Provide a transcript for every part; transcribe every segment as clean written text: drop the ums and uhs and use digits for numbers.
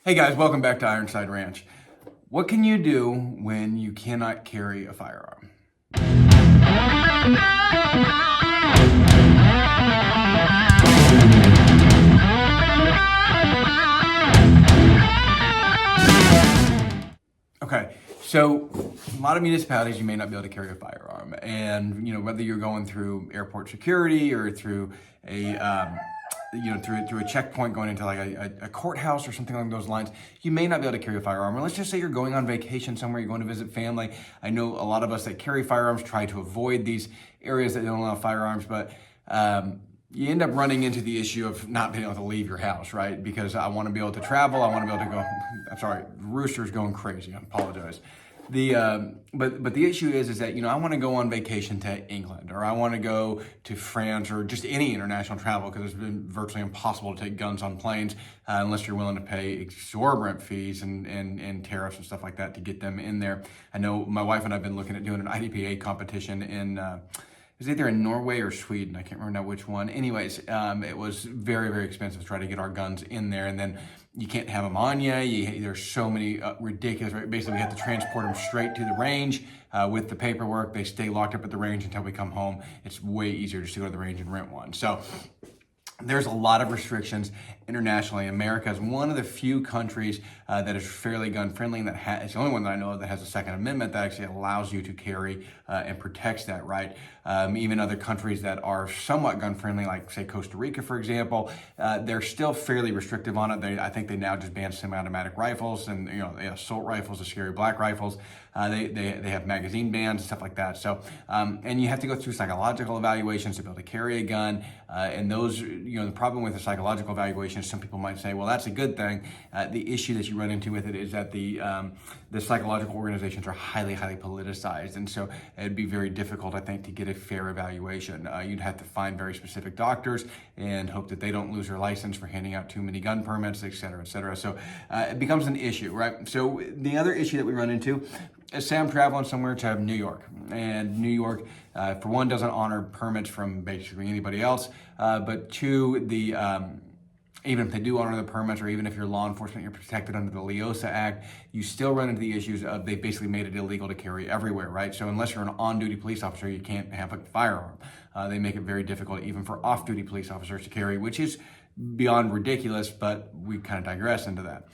Hey guys, welcome back to Ironside Ranch. What can you do when you cannot carry a firearm? Okay, so a lot of municipalities you may not be able to carry a firearm, and whether you're going through airport security or through a through a checkpoint going into like a courthouse or something along those lines, you may not be able to carry a firearm. Or let's just say you're going on vacation somewhere, you're going to visit family. I know a lot of us that carry firearms try to avoid these areas that don't allow firearms, but you end up running into the issue of not being able to leave your house, right? Because I want to be able to travel, I want to be able to go. I'm sorry, the rooster's going crazy. I apologize. But the issue is that I want to go on vacation to England, or I want to go to France, or just any international travel, because it's been virtually impossible to take guns on planes unless you're willing to pay exorbitant fees and tariffs and stuff like that to get them in there. I know my wife and I've been looking at doing an IDPA competition in. It was either in Norway or Sweden. I can't remember now which one. Anyways, it was very, very expensive to try to get our guns in there. And then you can't have them on you. There's so many ridiculous, right? Basically, we have to transport them straight to the range with the paperwork. They stay locked up at the range until we come home. It's way easier just to go to the range and rent one. So there's a lot of restrictions internationally. America is one of the few countries that is fairly gun friendly, and it's the only one that I know of that has a Second Amendment that actually allows you to carry and protects that right. Even other countries that are somewhat gun friendly, like say Costa Rica, for example, they're still fairly restrictive on it. I think they now just ban semi-automatic rifles and the assault rifles, the scary black rifles. They have magazine bans and stuff like that. So and you have to go through psychological evaluations to be able to carry a gun. And those, the problem with the psychological evaluation, some people might say, well, that's a good thing. The issue that you run into with it is that the psychological organizations are highly, highly politicized. And so it'd be very difficult, I think, to get a fair evaluation. You'd have to find very specific doctors and hope that they don't lose their license for handing out too many gun permits, et cetera, et cetera. So it becomes an issue, right? So the other issue that we run into is, say I'm traveling somewhere to New York, and New York, for one, doesn't honor permits from basically anybody else, but two, even if they do honor the permits, or even if you're law enforcement, you're protected under the LEOSA Act, you still run into the issues of they basically made it illegal to carry everywhere, right? So unless you're an on-duty police officer, you can't have a firearm. They make it very difficult even for off-duty police officers to carry, which is beyond ridiculous, but we kind of digress into that.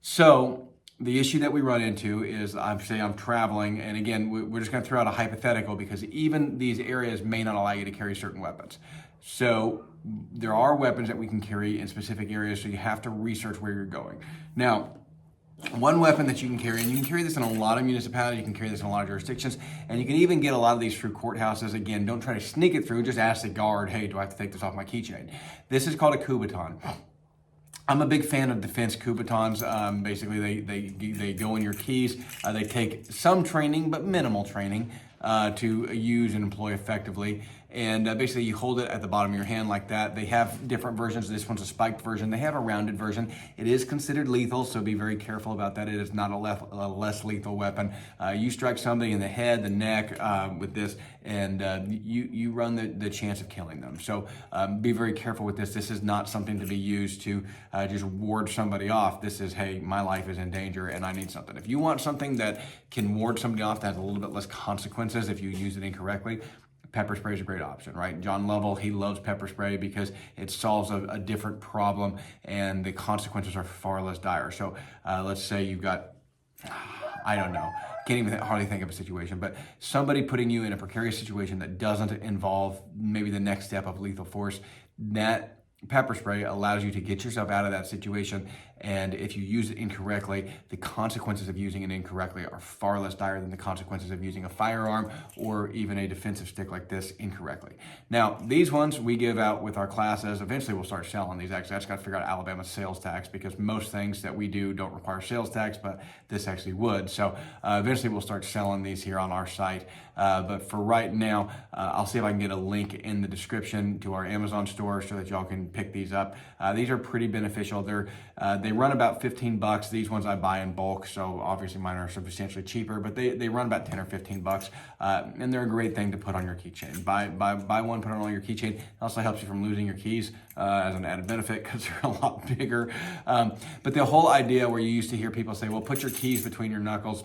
So the issue that we run into is, I'm traveling, and again, we're just going to throw out a hypothetical because even these areas may not allow you to carry certain weapons. So there are weapons that we can carry in specific areas, so you have to research where you're going. Now, one weapon that you can carry, and you can carry this in a lot of municipalities, you can carry this in a lot of jurisdictions, and you can even get a lot of these through courthouses. Again, don't try to sneak it through, just ask the guard, hey, do I have to take this off my keychain? This is called a kubaton. I'm a big fan of defense kubatons. Basically, they go in your keys. They take some training, but minimal training, to use and employ effectively. And basically, you hold it at the bottom of your hand like that. They have different versions. This one's a spiked version. They have a rounded version. It is considered lethal, so be very careful about that. It is not a less lethal weapon. You strike somebody in the head, the neck with this, and you run the chance of killing them. So be very careful with this. This is not something to be used to just ward somebody off. This is, hey, my life is in danger and I need something. If you want something that can ward somebody off that has a little bit less consequences if you use it incorrectly, pepper spray is a great option, right? John Lovell, he loves pepper spray because it solves a different problem and the consequences are far less dire. So let's say you've got, I don't know, can't even hardly think of a situation, but somebody putting you in a precarious situation that doesn't involve maybe the next step of lethal force, that pepper spray allows you to get yourself out of that situation. And if you use it incorrectly, the consequences of using it incorrectly are far less dire than the consequences of using a firearm or even a defensive stick like this incorrectly. Now, these ones we give out with our classes. Eventually, we'll start selling these. Actually, I just got to figure out Alabama's sales tax because most things that we do don't require sales tax, but this actually would. So eventually, we'll start selling these here on our site. But for right now, I'll see if I can get a link in the description to our Amazon store so that y'all can pick these up. These are pretty beneficial. They run about $15. These ones I buy in bulk, so obviously mine are substantially cheaper, but they run about 10 or $15, and they're a great thing to put on your keychain. Buy one, put it on your keychain. It also helps you from losing your keys as an added benefit because they're a lot bigger. But the whole idea where you used to hear people say, well, put your keys between your knuckles.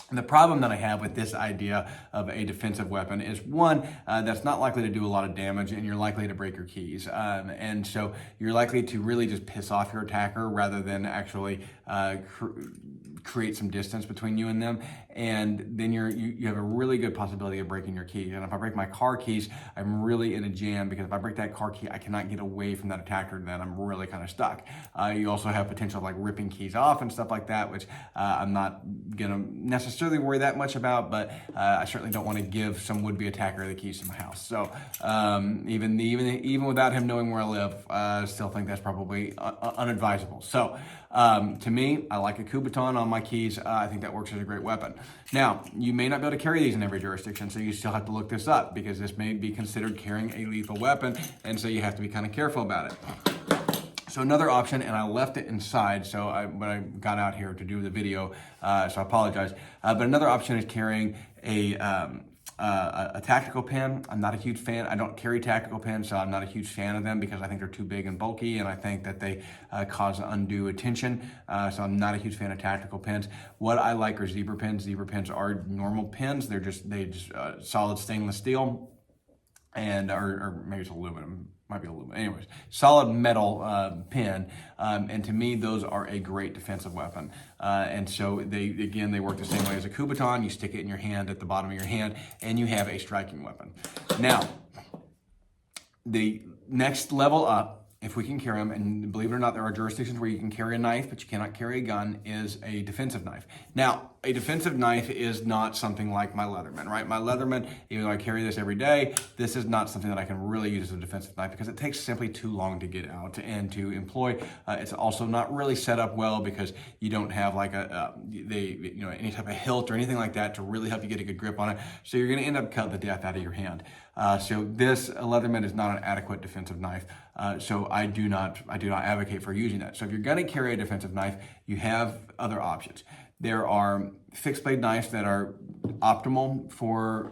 And the problem that I have with this idea of a defensive weapon is, one, that's not likely to do a lot of damage, and you're likely to break your keys. And so you're likely to really just piss off your attacker rather than actually create some distance between you and them. And then you have a really good possibility of breaking your key. And if I break my car keys, I'm really in a jam, because if I break that car key, I cannot get away from that attacker, then I'm really kind of stuck. You also have potential of like ripping keys off and stuff like that, which I'm not gonna necessarily worry that much about, but I certainly don't want to give some would-be attacker the keys to my house. So even without him knowing where I live, I still think that's probably unadvisable. So to me, I like a coup baton on my keys. I think that works as a great weapon. Now, you may not be able to carry these in every jurisdiction, so you still have to look this up, because this may be considered carrying a lethal weapon, and so you have to be kind of careful about it. So another option, and I left it inside when I got out here to do the video, so I apologize. But another option is carrying a tactical pen. I'm not a huge fan. I don't carry tactical pens, so I'm not a huge fan of them because I think they're too big and bulky, and I think that they cause undue attention. So I'm not a huge fan of tactical pens. What I like are zebra pens. Zebra pens are normal pens. They're just solid stainless steel, and or maybe it's aluminum. Might be aluminum. Anyways, solid metal pen, and to me, those are a great defensive weapon. And so they work the same way as a coup baton. You stick it in your hand, at the bottom of your hand, and you have a striking weapon. Now, the next level up, if we can carry them, and believe it or not, there are jurisdictions where you can carry a knife, but you cannot carry a gun, is a defensive knife. Now, a defensive knife is not something like my Leatherman, right? My Leatherman, even though I carry this every day, this is not something that I can really use as a defensive knife because it takes simply too long to get out and to employ. It's also not really set up well because you don't have like any type of hilt or anything like that to really help you get a good grip on it. So you're going to end up cutting the death out of your hand. So this Leatherman is not an adequate defensive knife. So I do not advocate for using that. So if you're going to carry a defensive knife, you have other options. There are fixed blade knives that are optimal for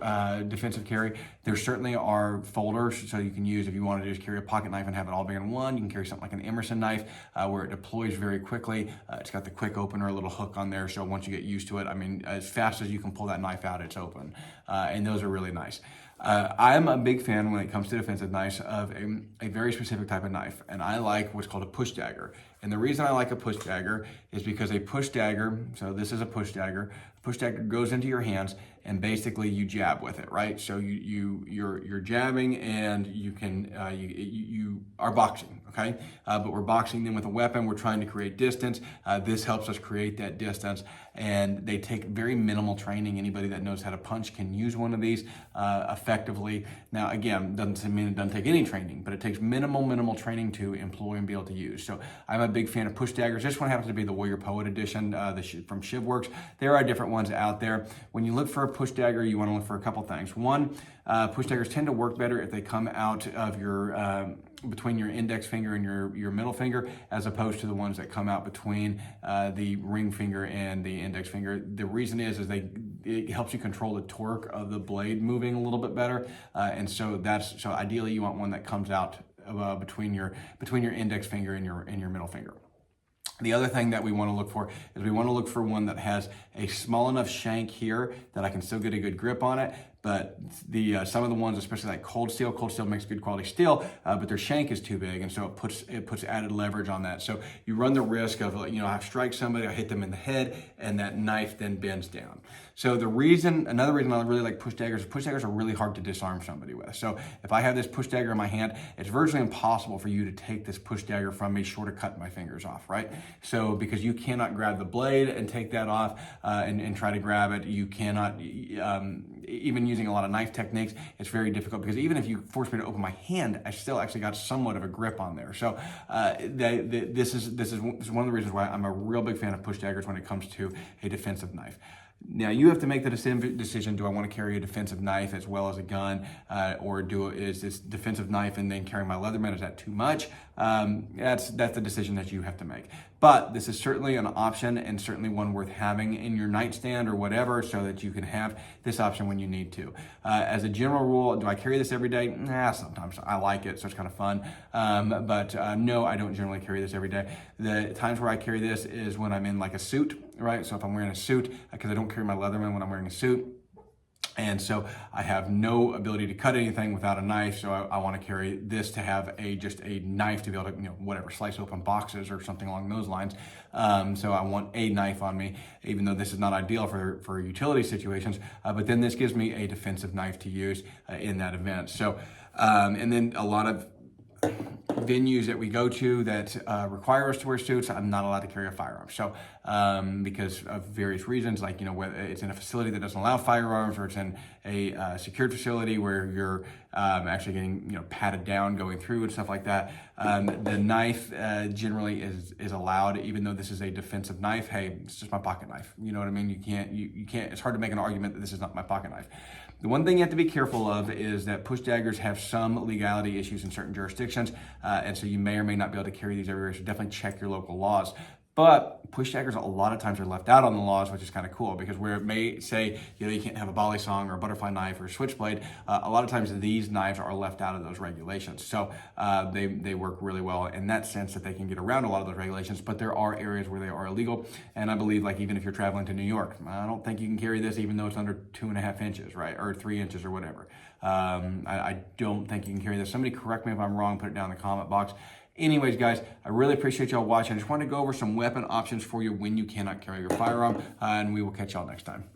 defensive carry. There certainly are folders, so you can use, if you want to just carry a pocket knife and have it all be in one, you can carry something like an Emerson knife where it deploys very quickly. It's got the quick opener, a little hook on there, so once you get used to it, I mean, as fast as you can pull that knife out, it's open. And those are really nice. I'm a big fan when it comes to defensive knives of a very specific type of knife, and I like what's called a push dagger. And the reason I like a push dagger is because a push dagger, so this is a push dagger goes into your hands and basically you jab with it, right? So you're jabbing and you are boxing, okay? But we're boxing them with a weapon. We're trying to create distance. This helps us create that distance, and they take very minimal training. Anybody that knows how to punch can use one of these effectively. Now, again, doesn't mean it doesn't take any training, but it takes minimal training to employ and be able to use. So I'm a big fan of push daggers. This one happens to be the Warrior Poet edition from Shivworks. There are different ones out there. When you look for a push dagger, you want to look for a couple things. One, push daggers tend to work better if they come out of your between your index finger and your middle finger, as opposed to the ones that come out between the ring finger and the index finger. The reason is it helps you control the torque of the blade moving a little bit better, and so ideally you want one that comes out between your index finger and your middle finger. The other thing that we want to look for is we want to look for one that has a small enough shank here that I can still get a good grip on it. But some of the ones, especially like cold steel makes good quality steel, but their shank is too big, and so it puts added leverage on that. So you run the risk of, I strike somebody, I hit them in the head, and that knife then bends down. So another reason I really like push daggers are really hard to disarm somebody with. So if I have this push dagger in my hand, it's virtually impossible for you to take this push dagger from me short of cutting my fingers off, right? So because you cannot grab the blade and take that off and try to grab it, you cannot, even using a lot of knife techniques, it's very difficult, because even if you force me to open my hand, I still actually got somewhat of a grip on there. So this is one of the reasons why I'm a real big fan of push daggers when it comes to a defensive knife. Now you have to make the decision, do I want to carry a defensive knife as well as a gun, or is this defensive knife and then carrying my Leatherman, is that too much? That's the decision that you have to make. But this is certainly an option, and certainly one worth having in your nightstand or whatever, so that you can have this option when you need to. As a general rule, do I carry this every day? Nah, sometimes I like it, so it's kind of fun. But no, I don't generally carry this every day. The times where I carry this is when I'm in like a suit, right? So if I'm wearing a suit, because I don't carry my Leatherman when I'm wearing a suit, and so I have no ability to cut anything without a knife, so I want to carry this to have just a knife to be able to, whatever, slice open boxes or something along those lines. So I want a knife on me, even though this is not ideal for utility situations, but then this gives me a defensive knife to use in that event. So, and then a lot of venues that we go to that require us to wear suits, I'm not allowed to carry a firearm. So because of various reasons, like, whether it's in a facility that doesn't allow firearms, or it's in a secured facility where you're actually getting patted down going through and stuff like that. The knife generally is allowed, even though this is a defensive knife. Hey, it's just my pocket knife. You know what I mean? You can't. It's hard to make an argument that this is not my pocket knife. The one thing you have to be careful of is that push daggers have some legality issues in certain jurisdictions, and so you may or may not be able to carry these everywhere, so definitely check your local laws. But push daggers a lot of times are left out on the laws, which is kind of cool, because where it may say, you can't have a volley song or a butterfly knife or a switchblade, a lot of times these knives are left out of those regulations. So they work really well in that sense, that they can get around a lot of those regulations, but there are areas where they are illegal. And I believe, like, even if you're traveling to New York, I don't think you can carry this even though it's under 2.5 inches, right? Or 3 inches or whatever. I don't think you can carry this. Somebody correct me if I'm wrong, put it down in the comment box. Anyways, guys, I really appreciate y'all watching. I just wanted to go over some weapon options for you when you cannot carry your firearm, and we will catch y'all next time.